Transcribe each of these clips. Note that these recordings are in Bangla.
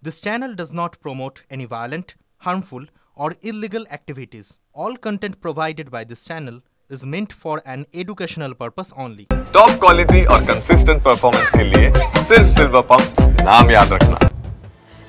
This channel does not promote any violent, harmful, or illegal activities. All content provided by this channel is meant for an educational purpose only. Top quality और कंसिस्टेंट परफॉर्मेंस के लिए सिर्फ सिल्वर पंप नाम याद रखना।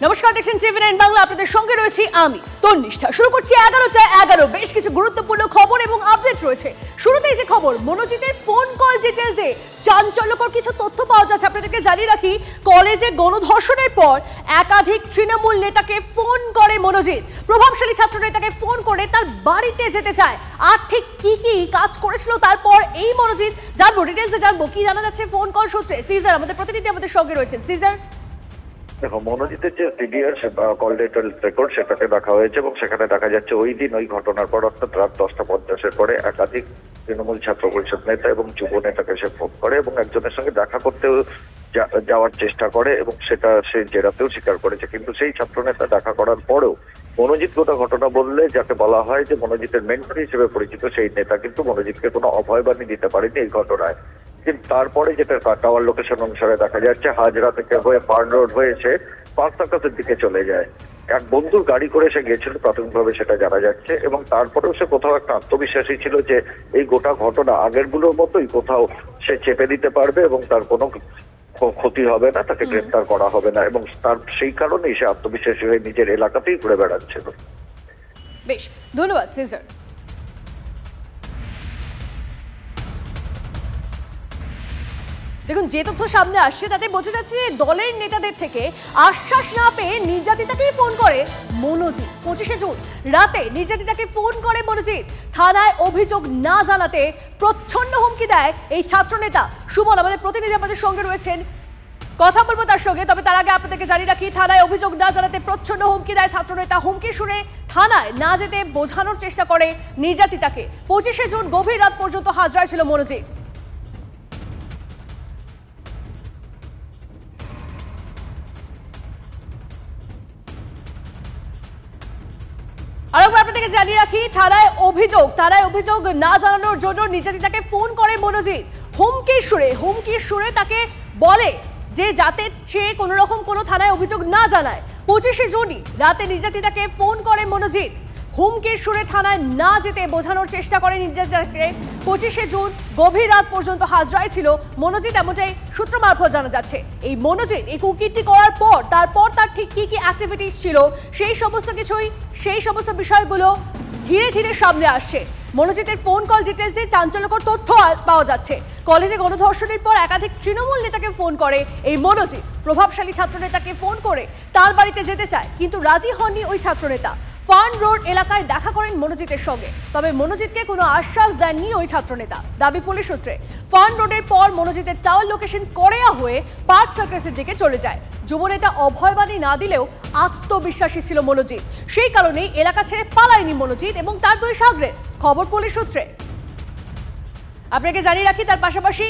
নমস্কার, দেখছেন টিভি9 বাংলা। আপনাদের সঙ্গে রয়েছি আমি তন্নিষ্ঠা। শুরু করছি 11:11। বেশ কিছু গুরুত্বপূর্ণ খবর এবং আপডেট রয়েছে। শুরুতেই যে খবর, মনোজিতের ফোন কল ডিটেইলসে চাঞ্চল্যকর কিছু তথ্য পাওয়া যাচ্ছে। আপনাদেরকে জানিয়ে রাখি, কলেজে গণধর্ষণের পর একাধিক তৃণমূল নেতাকে ফোন করে মনোজিৎ। প্রভাবশালী ছাত্র নেতাকে ফোন করে তার বাড়িতে যেতে চায়। আর ঠিক কি কি কাজ করেছিল তারপর এই মনোজিৎ, জানবো ডিটেইলসে জানবো কি জানা যাচ্ছে ফোন কল সূত্রে। সিজার আমাদের প্রতিনিধি আমাদের সঙ্গে রয়েছেন। সিজার, দেখো, মনোজিতের যে সিডিআর কল রেকর্ড সেটাকে দেখা হয়েছে এবং সেখানে দেখা যাচ্ছে ওই দিন ওই ঘটনার পর অর্থাৎ রাত 10:50 পরে একাধিক তৃণমূল ছাত্র পরিষদ নেতা এবং যুব নেতাকে সে ফোন করে এবং একজনের সঙ্গে দেখা করতেও যাওয়ার চেষ্টা করে এবং সেটা সে জেরাতেও স্বীকার করেছে। কিন্তু সেই ছাত্র নেতা দেখা করার পরেও মনোজিৎ গোটা ঘটনা বললে, যাকে বলা হয় যে মনোজিতের মেন্টর হিসেবে পরিচিত, সেই নেতা কিন্তু মনোজিৎকে কোনো অভয়বাণী দিতে পারেনি এই ঘটনায়। কিন্তু তারপরে যেটা টাওয়ার লোকেশন অনুসারে দেখা যাচ্ছে, হাজরা থেকে হয়ে পার্ন রোড হয়েছে পার্ক সার্কাসের দিকে চলে যায়। এক বন্ধুর গাড়ি করে সে গেছিল, প্রাথমিকভাবে সেটা জানা যাচ্ছে। এবং তারপরেও সে কোথাও একটা আত্মবিশ্বাসী ছিল যে এই গোটা ঘটনা আগেরগুলোর মতোই কোথাও সে চেপে দিতে পারবে এবং তার কোনো ক্ষতি হবে না, তাকে গ্রেফতার করা হবে না। এবং তার সেই কারণেই সে আত্মবিশ্বাসী হয়ে নিজের এলাকাতেই ঘুরে বেড়াচ্ছিল। বেশ, ধন্যবাদ সিজার। দেখুন, যে তথ্য সামনে আসছে তাতে বোঝা যাচ্ছে যে দলের নেতাদের থেকে আশ্বাস না পেয়ে নির্যাতিতাকেই ফোন করে মনোজিৎ। 25শে জুন রাতে নির্যাতিতাকে ফোন করে মনোজিৎ। থানায় অভিযোগ না জানাতে প্রচ্ছন্ন হুমকি দেয় এই ছাত্রনেতা। সুমন আমাদের প্রতিনিধি আমাদের সঙ্গে রয়েছেন, কথা বলবো তার সঙ্গে। তবে তার আগে আপনাদেরকে জানিয়ে রাখি, থানায় অভিযোগ না জানাতে প্রচ্ছন্ন হুমকি দেয় ছাত্রনেতা। হুমকি শুনে থানায় না যেতে বোঝানোর চেষ্টা করে নির্যাতিতাকে। 25শে জুন গভীর রাত পর্যন্ত হাজরায় ছিল মনোজিৎ। আরেকবার আপনাদেরকে জানিয়ে রাখি, থানায় অভিযোগ না জানানোর জন্য নির্যাতিতাকে ফোন করে মনোজিৎ। হুমকির সুরে তাকে বলে যে যাতে সে কোনো রকম কোনো থানায় অভিযোগ না জানায়। 25শে জুনই রাতে নির্যাতিতাকে ফোন করে মনোজিৎ। হুমকির সুরে থানায় না যেতে বোঝানোর চেষ্টা করে নির্যাতিতাকে। 25শে জুন গভীর রাত পর্যন্ত হাজরায় ছিল মনোজিৎ, এমনটাই সূত্র মারফত জানা যাচ্ছে। এই মনোজিৎ এই কুকীর্তি করার পর তারপর তার ঠিক কি কি অ্যাক্টিভিটিস ছিল সেই সমস্ত বিষয়গুলো ধীরে ধীরে সামনে আসছে। মনোজিতের ফোন কল ডিটেইলসে চাঞ্চল্যকর তথ্য পাওয়া যাচ্ছে। কলেজে গণধর্ষণের পর একাধিক তৃণমূল নেতাকে ফোন করে এই মনোজিৎ। প্রভাবশালী ছাত্র নেতাকে ফোন করে তার বাড়িতে যেতে চায়, কিন্তু রাজি হননি ওই ছাত্রনেতা। ফার্ন রোড এলাকায় দেখা করেন মনোজিতের সঙ্গে, তবে মনোজিৎকে কোনো আশ্বাস দেননি ওই ছাত্রনেতা। দাবি পুলিশ সূত্রে, ফার্ন রোডের পর মনোজিতের টাওয়ার লোকেশন করেয়া হয়ে পার্ক সার্কাসের দিকে চলে যায়। যুবনেতা অভয়বাণী না দিলেও আত্মবিশ্বাসী ছিল মনোজিৎ। সেই কারণেই এলাকা ছেড়ে পালায়নি মনোজিৎ এবং তার দুই সাগরেদ। খবর পুলিশ সূত্রে। আপনাকে জানিয়ে রাখি, তার পাশাপাশি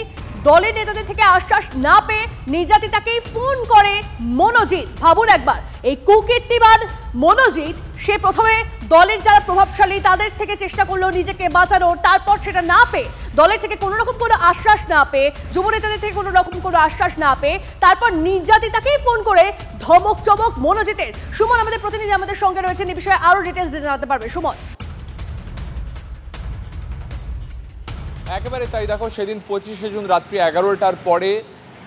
দলের নেতাদের থেকে আশ্বাস না পেয়ে নির্যাতিতাকেই ফোন করে মনোজিৎ। ভাবুন একবার, এই কুকীর্তিবাদ মনোজিৎ, সে প্রথমে দলের যারা প্রভাবশালী তাদের থেকে চেষ্টা করলো নিজেকে বাঁচানোর, তারপর সেটা না পেয়ে, দলের থেকে কোনো রকম কোনো আশ্বাস না পেয়ে, যুব নেতাদের থেকে কোনো রকম কোনো আশ্বাস না পেয়ে, তারপর নির্যাতিতাকেই ফোন করে ধমক চমক মনোজিতের। সুমন আমাদের প্রতিনিধি আমাদের সঙ্গে রয়েছেন, এই বিষয়ে আরো ডিটেইলস জানাতে পারবে। সুমন। একেবারে তাই। দেখো, সেদিন 25শে জুন রাত্রি 11টার পরে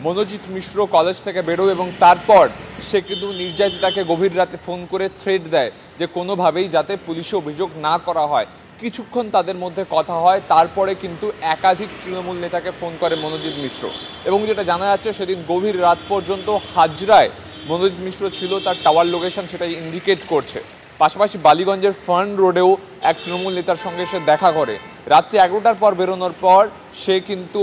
মনোজিৎ মিশ্র কলেজ থেকে বেরোয় এবং তারপর সে কিন্তু নির্যাতিতাকে গভীর রাতে ফোন করে থ্রেট দেয় যে কোনোভাবেই যাতে পুলিশে অভিযোগ না করা হয়। কিছুক্ষণ তাদের মধ্যে কথা হয়, তারপরে কিন্তু একাধিক তৃণমূল নেতাকে ফোন করে মনোজিৎ মিশ্র। এবং যেটা জানা যাচ্ছে, সেদিন গভীর রাত পর্যন্ত হাজরায় মনোজিৎ মিশ্র ছিল, তার টাওয়ার লোকেশন সেটাই ইন্ডিকেট করছে। পাশাপাশি বালিগঞ্জের ফার্ন রোডেও এক তৃণমূল নেতার সঙ্গে সে দেখা করে। রাত্রি 11টার পর বেরোনোর পর সে কিন্তু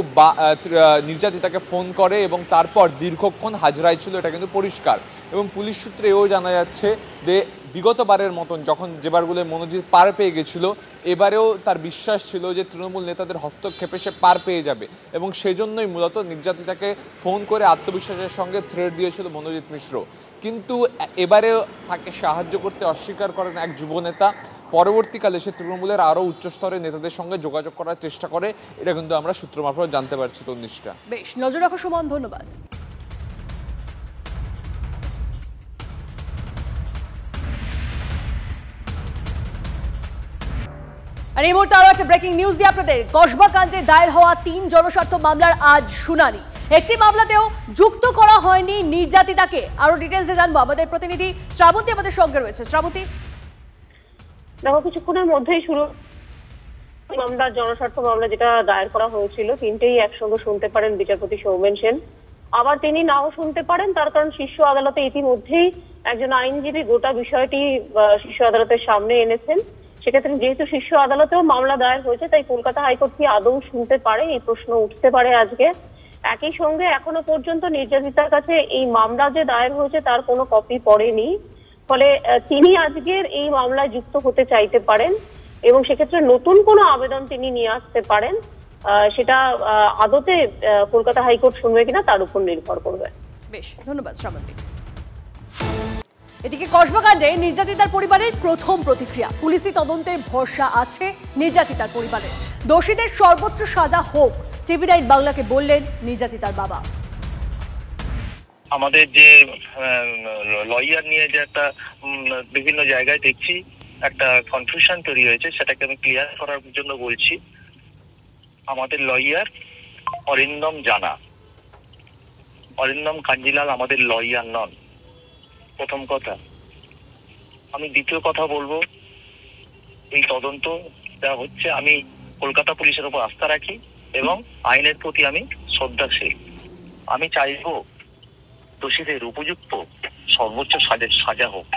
নির্যাতিতাকে ফোন করে এবং তারপর দীর্ঘক্ষণ হাজরায় ছিল, এটা কিন্তু পরিষ্কার। এবং পুলিশ সূত্রে এও জানা যাচ্ছে যে বিগতবারের মতন যখন যেবারগুলো মনোজিৎ পার পেয়ে গেছিল, এবারেও তার বিশ্বাস ছিল যে তৃণমূল নেতাদের হস্তক্ষেপে সে পার পেয়ে যাবে এবং সেজন্যই মূলত নির্যাতিতাকে ফোন করে আত্মবিশ্বাসের সঙ্গে থ্রেট দিয়েছিল মনোজিৎ মিশ্র। কিন্তু এবারেও তাকে সাহায্য করতে অস্বীকার করেন এক যুব নেতা। পরবর্তীকালে সে তৃণমূলের আরও উচ্চস্তরের নেতাদের সঙ্গে যোগাযোগ করার চেষ্টা করে, এটা কিন্তু আমরা সূত্র মারফত জানতে পারছি। তন্নিষ্ঠা, বেশ, নজর রাখো সুমন, ধন্যবাদ। আর এই মুহূর্তে আরো একটা ব্রেকিং নিউজ দিয়ে আপনাদের। কসবা কাণ্ডে দায়ের হওয়া 3 জনস্বার্থ মামলার আজ শুনানি। একটি মামলাতেও যুক্ত করা হয়নি নির্যাতিতাকে। আরো ডিটেইলসে জানবো, আমাদের প্রতিনিধি শ্রাবন্তী আমাদের সঙ্গে রয়েছে। শ্রাবন্তী, দেখো কিছুক্ষণের মধ্যেই শুরু মামলার জনস্বার্থ মামলা যেটা দায়ের করা হয়েছিল, তিনটেই একসঙ্গে শুনতে পারেন বিচারপতি সৌমেন সেন। আবার তিনি নাও শুনতে পারেন, তার কারণ শীর্ষ আদালতে ইতিমধ্যেই একজন আইনজীবী গোটা বিষয়টি শীর্ষ আদালতের সামনে এনেছেন। সেক্ষেত্রে যেহেতু শীর্ষ আদালতেও মামলা দায়ের হয়েছে, তাই কলকাতা হাইকোর্ট কি আদৌ শুনতে পারে, এই প্রশ্ন উঠতে পারে আজকে। একই সঙ্গে এখনো পর্যন্ত নির্যাতিতার কাছে এই মামলা যে দায়ের হয়েছে তার কোনো কপি পড়েনি, ফলে তিনি আজকের এই মামলায় যুক্ত হতে চাইতে পারেন এবং সেক্ষেত্রে নতুন কোনো আবেদন তিনি নিয়ে আসতে পারেন। সেটা আদতে কলকাতা হাইকোর্ট শুনবে কিনা তার উপর নির্ভর করবে। বেশ, ধন্যবাদ শ্রাবন্তী। এদিকে কসবা কাণ্ডে নির্যাতিতার পরিবারের প্রথম প্রতিক্রিয়া। পুলিশি তদন্তে ভরসা আছে নির্যাতিতার পরিবারের। দোষীদের সর্বোচ্চ সাজা হোক, টিভি9 বাংলাকে বললেন নির্যাতিতার বাবা। আমাদের যে লয়ার নিয়ে যে একটা বিভিন্ন জায়গায় দেখছি একটা কনফিউশন তৈরি হয়েছে, সেটাকে আমি ক্লিয়ার করার জন্য বলছি। আমাদের লয়ার অরিন্দম জানা, অরিন্দম কাঞ্জিলাল আমাদের লয়ার নন, প্রথম কথা। আমি দ্বিতীয় কথা বলবো, এই তদন্ত যা হচ্ছে, আমি কলকাতা পুলিশের উপর আস্থা রাখি এবং আইনের প্রতি আমি শ্রদ্ধাশীল। আমি চাইবো দোষীদের উপযুক্ত সর্বোচ্চ সাজা হোক।